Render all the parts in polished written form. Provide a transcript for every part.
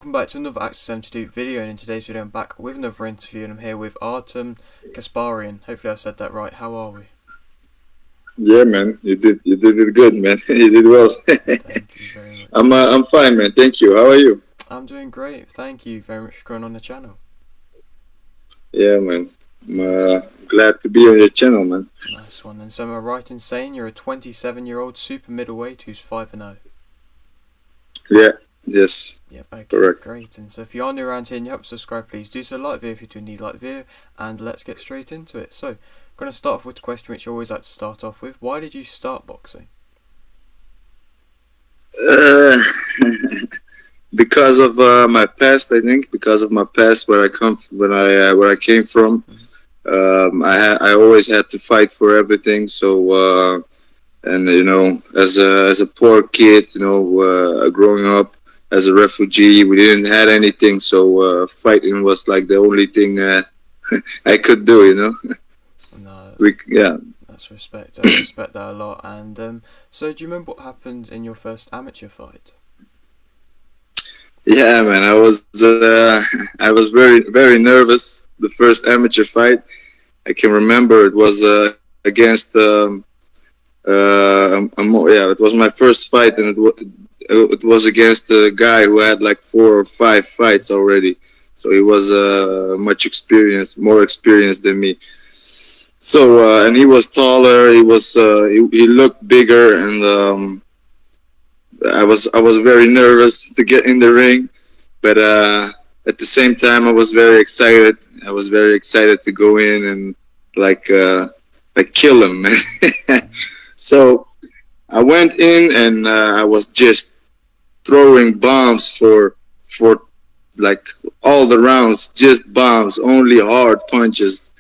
welcome back to another Access 72 video, and in today's video I'm back with another interview, and I'm here with Artjom Kasparian. Hopefully I've said that right. How are we? Yeah, man, you did it good, man. You did well. Thank you very much. I'm fine, man. Thank you. How are you? I'm doing great. Thank you very much for going on the channel. Yeah, man. I'm glad to be on your channel, man. Nice one. And so am I right in saying you're a 27-year-old super middleweight who's 5-0? Yeah. Yes. Yep, okay, correct. Great. And so if you are new around here and you haven't subscribed, please do so. Like the video if you do need like the video, and let's get straight into it. So, I'm going to start off with the question which I always like to start off with. Why did you start boxing? Because of my past, I think. Because of my past, where I came from, I always had to fight for everything. So, and you know, as a poor kid, you know, growing up as a refugee, we didn't have anything. So fighting was like the only thing I could do. You know. No, yeah. That's respect. I respect that a lot. And so, do you remember what happened in your first amateur fight? Yeah, man, I was very nervous. The first amateur fight, I can remember it was against it was my first fight, and it was against a guy who had like 4 or 5 fights already. So he was more experienced than me. So and he was taller. He looked bigger, and I was very nervous to get in the ring, but at the same time I was very excited. I was very excited to go in and like kill him. So I went in, and I was just throwing bombs for like all the rounds, just bombs, only hard punches.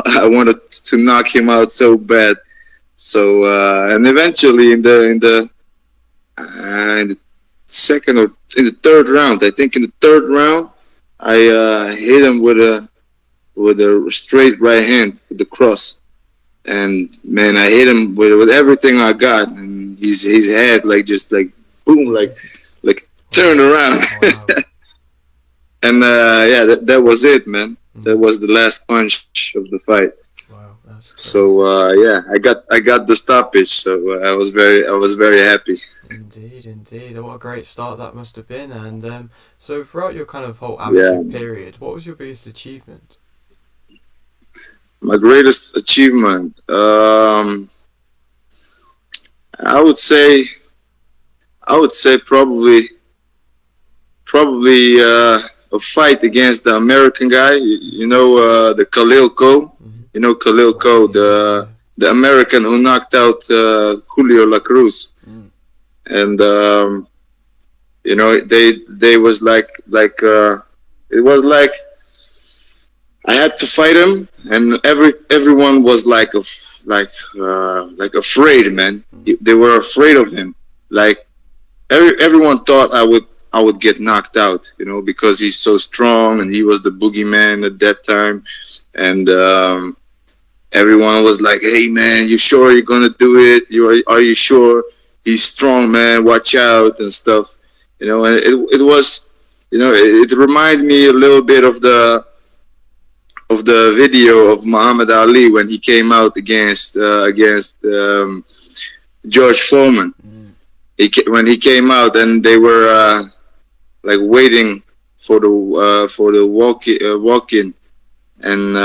I wanted to knock him out so bad. So and eventually in the second or in the third round, I think in the third round, I hit him with a straight right hand with the cross, and man, I hit him with everything I got, and his head like just like boom, like turned around. Wow. And yeah, that was it, man. That was the last punch of the fight. Wow, that's crazy. So yeah, I got the stoppage. So I was very happy. Indeed. What a great start that must have been. And so throughout your kind of whole amateur period, what was your biggest achievement? My greatest achievement, I would say probably a fight against the American guy. You know, the Khalil Ko. Mm-hmm. You know Khalil Ko, the American who knocked out Julio La Cruz. Mm. And you know, they was like it was like I had to fight him, and everyone was like afraid, man. They were afraid of him. Like everyone thought I would get knocked out, you know, because he's so strong, and he was the boogeyman at that time. And everyone was like, "Hey, man, you sure you're gonna do it? Are you sure? He's strong, man. Watch out," and stuff. You know, and it was, you know, it reminded me a little bit of the video of Muhammad Ali when he came out against George Foreman. Mm. When he came out, and they were like waiting for the walk-in, and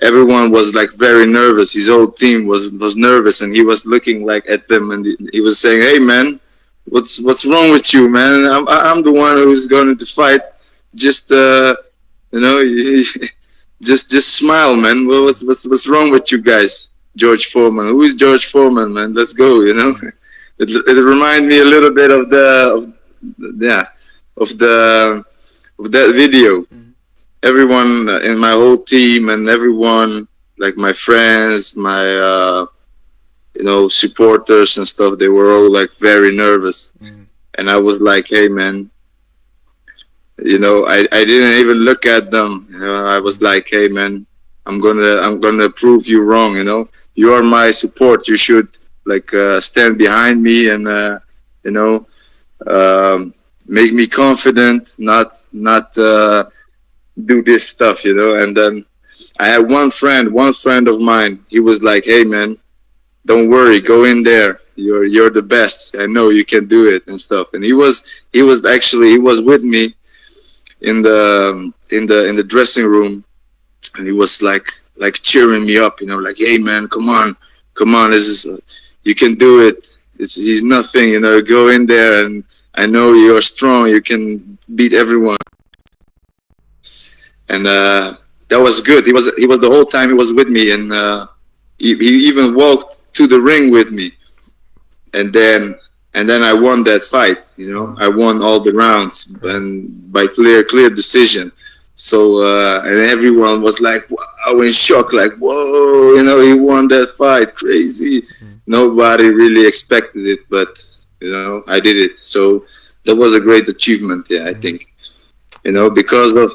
everyone was like very nervous. His whole team was nervous, and he was looking like at them, and he was saying, "Hey, man, what's wrong with you, man? I'm the one who's going to fight. Just you know, just smile, man. Well, what's wrong with you guys? George Foreman. Who is George Foreman, man? Let's go, you know." It reminded me a little bit of that video. Mm. Everyone in my whole team, and everyone, like my friends, my you know, supporters and stuff, they were all like very nervous. Mm. And I was like, "Hey, man," you know, I didn't even look at them. You know, I was like, "Hey, man, I'm gonna prove you wrong. You know, you are my support. You should like stand behind me, and you know, make me confident, not do this stuff, you know. And then I had one friend of mine. He was like, "Hey, man, don't worry, go in there. You're the best. I know you can do it and stuff." And he was with me in the dressing room, and he was like cheering me up, you know, like, "Hey, man, come on, this is you can do it. He's nothing, you know. Go in there, and I know you're strong. You can beat everyone." And that was good. He was the whole time he was with me, and he even walked to the ring with me. And then I won that fight. You know, I won all the rounds and by clear decision. So and everyone was like, wow, in shock, like, whoa, you know, he won that fight, crazy. Nobody really expected it, but you know, I did it. So that was a great achievement. Yeah, I think. You know, because of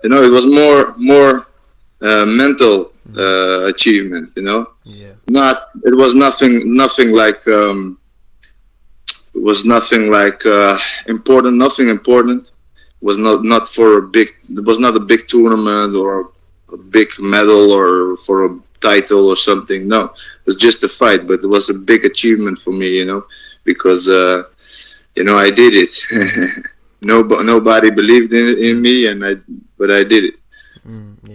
you know, it was more mental achievement. You know, it was nothing like important. Nothing important. It was not for a big. It was not a big tournament or a big medal or for a title or something. No, it was just a fight, but it was a big achievement for me. You know, because you know, I did it. Nobody believed in me, but I did it.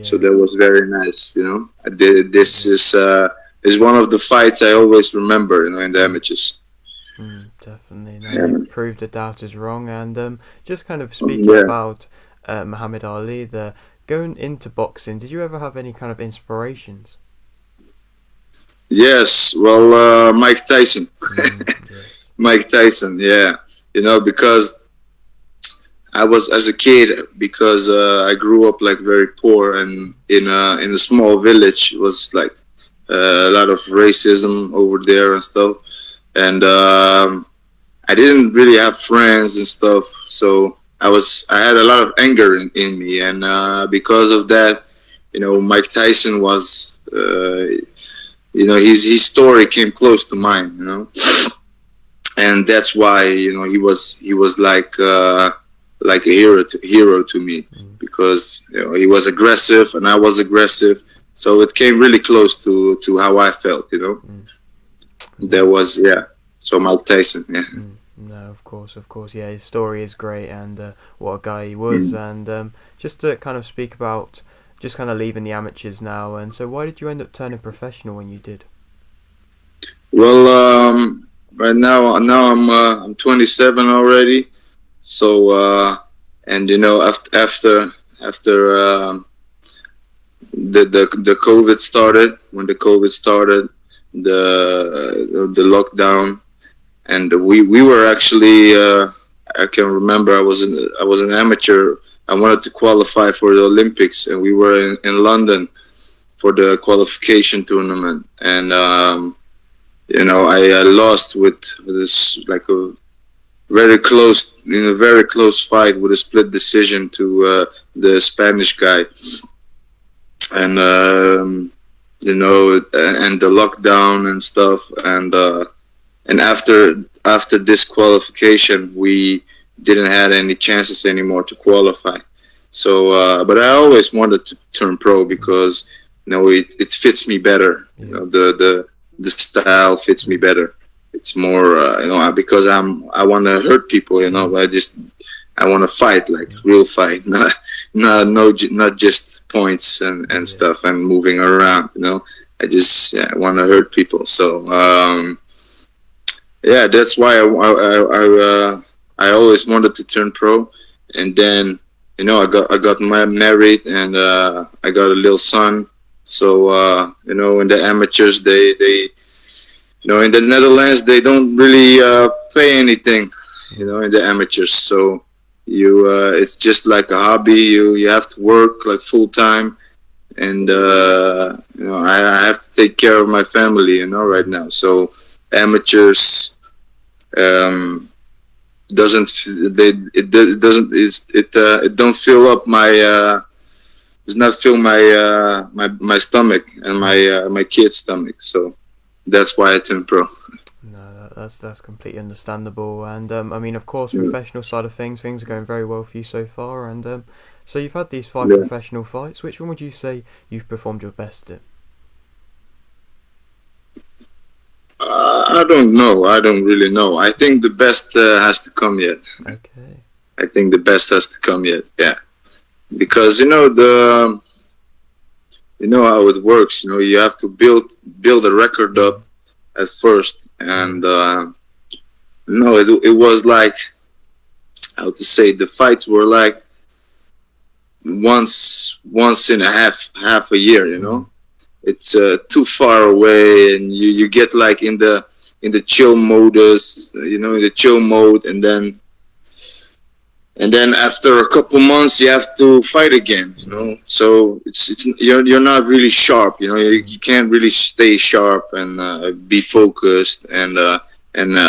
So that was very nice, you know. I did it. This is one of the fights I always remember, you know, in the amateurs. Definitely, you proved the doubters wrong. And just kind of speaking about Muhammad Ali, going into boxing, did you ever have any kind of inspirations? Yes, well, Mike Tyson. Mike Tyson, yeah. You know, because I was, as a kid, because I grew up like very poor and in a small village. It was like a lot of racism over there and stuff, and I didn't really have friends and stuff. So I had a lot of anger in me, and because of that, you know, Mike Tyson was, you know, his story came close to mine, you know, and that's why, you know, he was like a hero to me, because you know, he was aggressive and I was aggressive, so it came really close to how I felt, you know. That was so Mike Tyson, No, of course, yeah, his story is great, and what a guy he was. And just to kind of speak about just kind of leaving the amateurs now, and so why did you end up turning professional when you did? Well, right now I'm 27 already. So and you know, after the COVID started, when the COVID started, the lockdown, and we were actually I can remember I was an amateur. I wanted to qualify for the Olympics, and we were in London for the qualification tournament, and you know, I lost with this, like a very close fight with a split decision to the Spanish guy, and you know, and the lockdown and stuff, and after this qualification, we didn't have any chances anymore to qualify. So, but I always wanted to turn pro because, you know, it fits me better. You know, the style fits me better. It's more, you know, because I want to hurt people. You know, I want to fight, like real fight, not just points and stuff and moving around. You know, I want to hurt people. So that's why I always wanted to turn pro, and then, you know, I got married, and I got a little son. So you know, in the amateurs, they you know, in the Netherlands, they don't really pay anything, you know, in the amateurs. So it's just like a hobby. You have to work like full time, and you know, I have to take care of my family, you know, right now. So amateurs it don't fill up my does not fill my stomach and my kid's stomach. So that's why I turned pro. No, That's completely understandable. And I mean, of course, Yeah. professional side of things are going very well for you so far. And so you've had these five Yeah. professional fights. Which one would you say you've performed your best in? I don't know. I don't really know. I think the best has to come yet. Okay. I think the best has to come yet. Yeah, because you know how it works. You know, you have to build a record Mm. up at first, Yeah. and no, it was like, how to say, the fights were like once in a half a year. You Mm. know, it's too far away, and you get like in the chill modus. You know, in the chill mode, and then after a couple months you have to fight again, you Yeah. know. So it's you're not really sharp, you know. Mm. You can't really stay sharp and be focused, and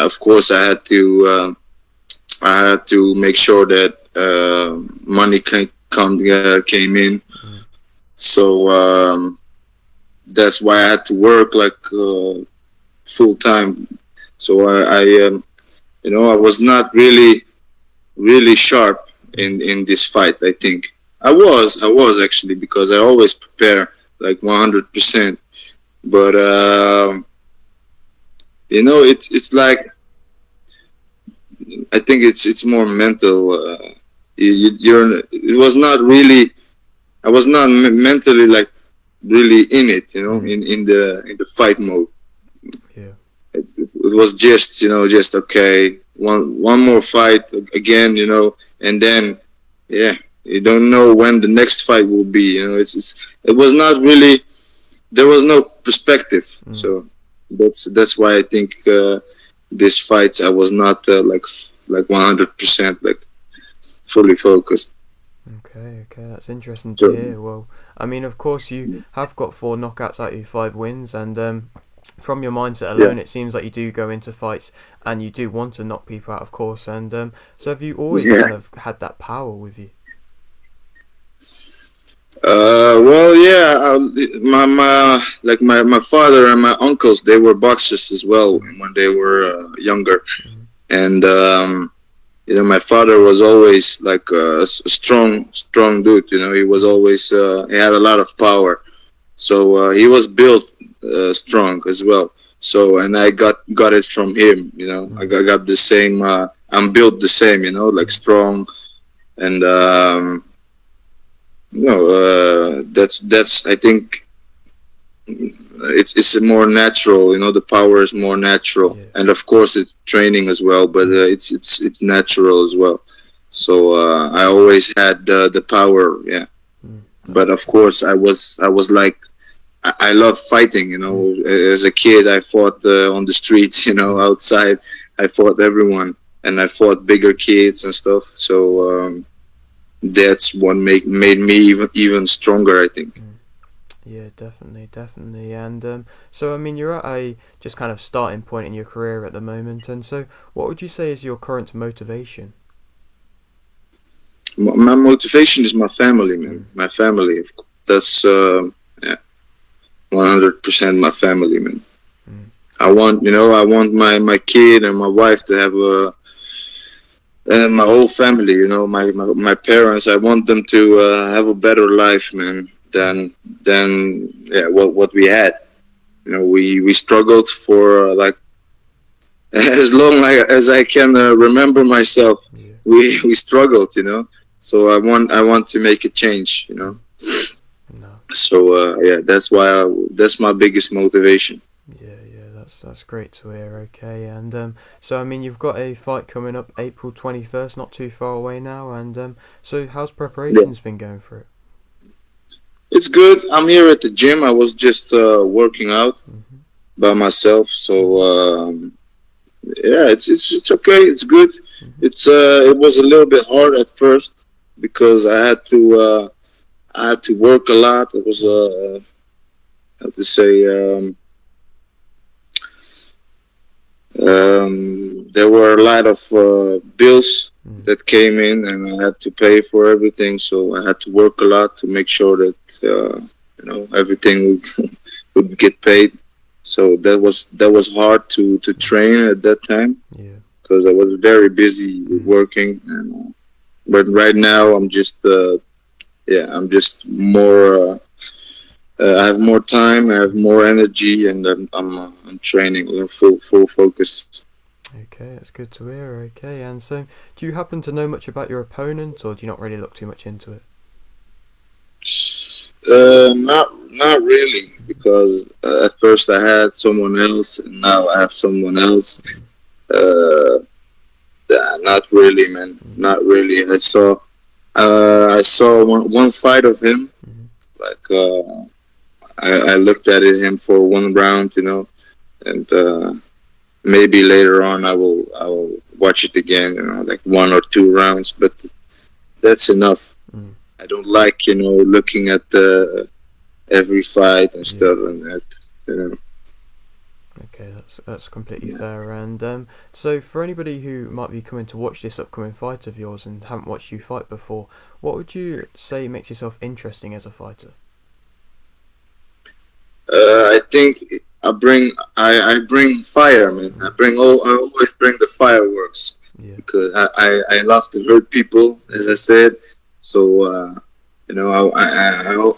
of course I had to make sure that money came in. Mm. So that's why I had to work like full time. So I you know, I was not really sharp Mm. in this fight. I think I was actually, because I always prepare like 100%. But you know, it's like, I think it's more mental. You're it was not really, I was not mentally like really in it, you know, Mm. in the fight mode. Yeah. It was just, you know, just okay, one more fight again, you know, and then yeah, you don't know when the next fight will be, you know. It was not really, there was no perspective. Mm. So that's why I think these fights I was not like 100% like fully focused. Okay, okay, that's interesting to So hear. Well, I mean, of course, you have got four knockouts out of your five wins, and from your mindset yeah, alone, it seems like you do go into fights and you do want to knock people out, of course. And so, have you always yeah. kind of had that power with you? Well, yeah. My like my father and my uncles, they were boxers as well Mm. when they were younger, Mm. and you know, my father was always like a strong dude. You know, he was Mm. always he had a lot of power, so he was built strong as well. So, and I got it from him. You know, Mm. I got the same. I'm built the same. You know, like Mm. strong, and you know, that's I think it's more natural. You know, the power is more natural, Yeah. and of course it's training as well, but Mm. it's natural as well. So I always had the power, yeah. Mm. But of course I was like, I love fighting. You know, Mm. as a kid I fought on the streets. You know, Mm. outside I fought everyone, and I fought bigger kids and stuff. So that's what made me even stronger, I think. Mm. Yeah, definitely, definitely. And so, I mean, you're at a just kind of starting point in your career at the moment. And so, what would you say is your current motivation? My motivation is my family, man. Mm. My family. That's yeah, 100% my family, man. Mm. I want, you know, I want my kid and my wife to have a, and my whole family, you know, my parents. I want them to have a better life, man, Mm. than yeah, what we had. You know, we struggled for like as long as I can remember myself. Yeah. We struggled, you know. So I want to make a change, you know. Mm. No. So yeah, that's my biggest motivation. Yeah, yeah, that's great to hear. Okay, and so I mean, you've got a fight coming up April 21st, not too far away now. And so how's Yeah, preparations been going for it? it's good. I'm here at the gym. I was just working out Mhm. by myself. So Mhm. yeah, it's okay. It's good. Mhm. It was a little bit hard at first because I had to work a lot. It was Mm. how to say, there were a lot of bills Mm. that came in, and I had to pay for everything. So I had to work a lot to make sure that you know, everything would, would get paid. So that was hard to train at that time Yeah. because I was very busy working. And, but right now I'm just more. I have more time. I have more energy, and I'm training full focus. Okay, that's good to hear. Okay, and so do you happen to know much about your opponent, or do you not really look too much into it? Not really, because at first I had someone else, and now I have someone else. Uh, Not really, man. Not really. I saw one fight of him. Mm-hmm. Like I looked at him for one round, and maybe later on I will watch it again, like 1 or 2 rounds. But that's enough. Mm. I don't like looking at every fight and Yeah. stuff and that. You know. Okay, that's completely fair. And so for anybody who might be coming to watch this upcoming fight of yours and haven't watched you fight before, what would you say makes yourself interesting as a fighter? I think I bring fire, man. I always bring the fireworks Yeah. because I love to hurt people, as I said. So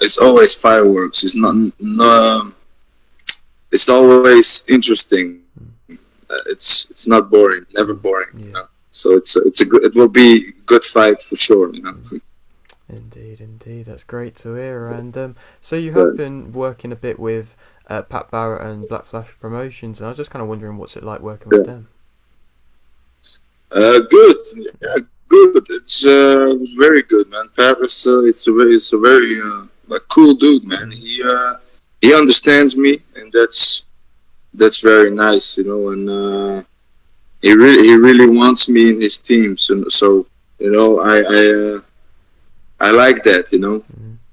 it's always fireworks. It's not no. It's always interesting. It's not boring. Never boring. Yeah. So it will be a good fight for sure. Indeed, that's great to hear. And so you So, have been working a bit with Pat Barrett and Black Flash Promotions, and I was just kind of wondering what's it like working with yeah. them. Good. Yeah, good. It's very good, man. Paris, it's a very like cool dude, man. He understands me, and that's very nice. And he really wants me in his team. So I like that. Mm.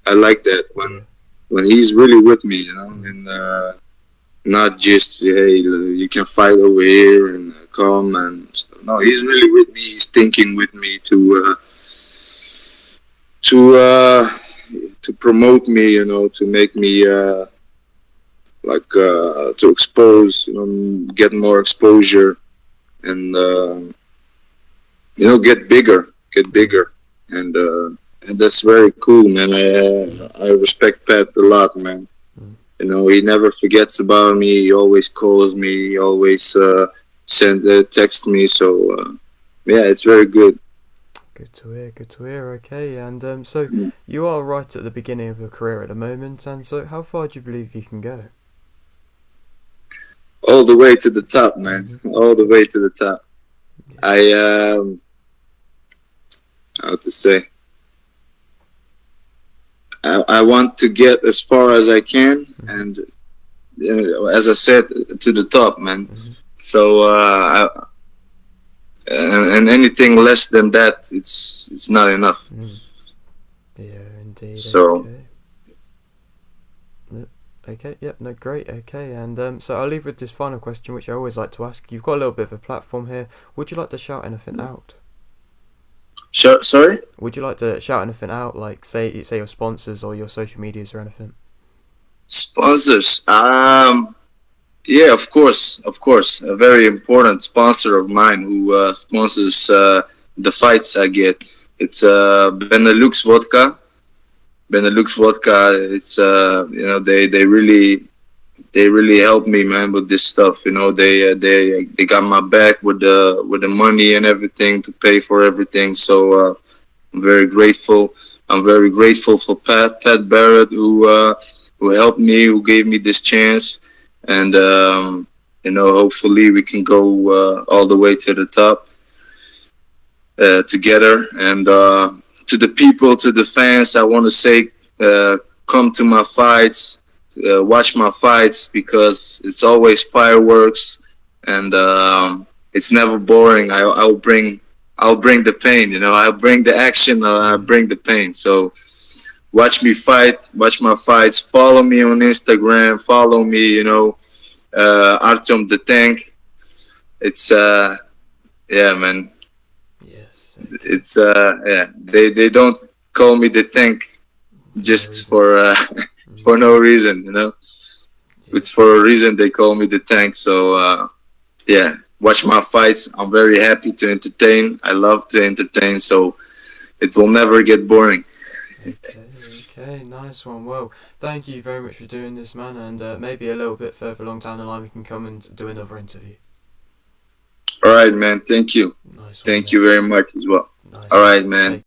I like that when Yeah. when he's really with me, Mm. and not just hey, you can fight over here and come and stuff. No, he's really with me. He's thinking with me to to promote me, to make me to expose, get more exposure, and get bigger, and that's very cool, man. I respect Pat a lot, man. Mm. He never forgets about me. He always calls me. He always text me. So yeah, it's very good. Good to hear. Good to hear. Okay, and so you are right at the beginning of your career at the moment, and so how far do you believe you can go? All the way to the top, man. All the way to the top. Yeah. How to say? I want to get as far as I can, and as I said, to the top, man. So and anything less than that, it's not enough. Yeah, indeed. So. Okay, yep, no, great, okay, and so I'll leave with this final question, which I always like to ask. You've got a little bit of a platform here. Would you like to shout anything out? Sure, sorry? Would you like to shout anything out, like say your sponsors or your social medias or anything? Sponsors. Yeah, of course. A very important sponsor of mine who sponsors the fights I get. It's Benelux Vodka. Benelux Vodka. It's they really helped me, man, with this stuff. They got my back with the money and everything to pay for everything. So I'm very grateful. I'm very grateful for Pat Barrett who helped me, who gave me this chance, and hopefully we can go all the way to the top together. And to the people, to the fans, I want to say, come to my fights, watch my fights, because it's always fireworks, and it's never boring. I'll bring the pain. I'll bring the action, or I'll bring the pain. So watch me fight, watch my fights. Follow me on Instagram. Follow me. Artjom the Tank. It's yeah, man. Yes. It's yeah. They don't call me the Tank just for no reason. It's for a reason they call me the tank. So yeah, watch my fights. I'm very happy to entertain. I love to entertain, so it will never get boring. Okay, nice one. Well, thank you very much for doing this, man, and maybe a little bit further along down the line we can come and do another interview. All right, man. Thank you. Nice one. Thank you very much as well. Nice All one. right, man.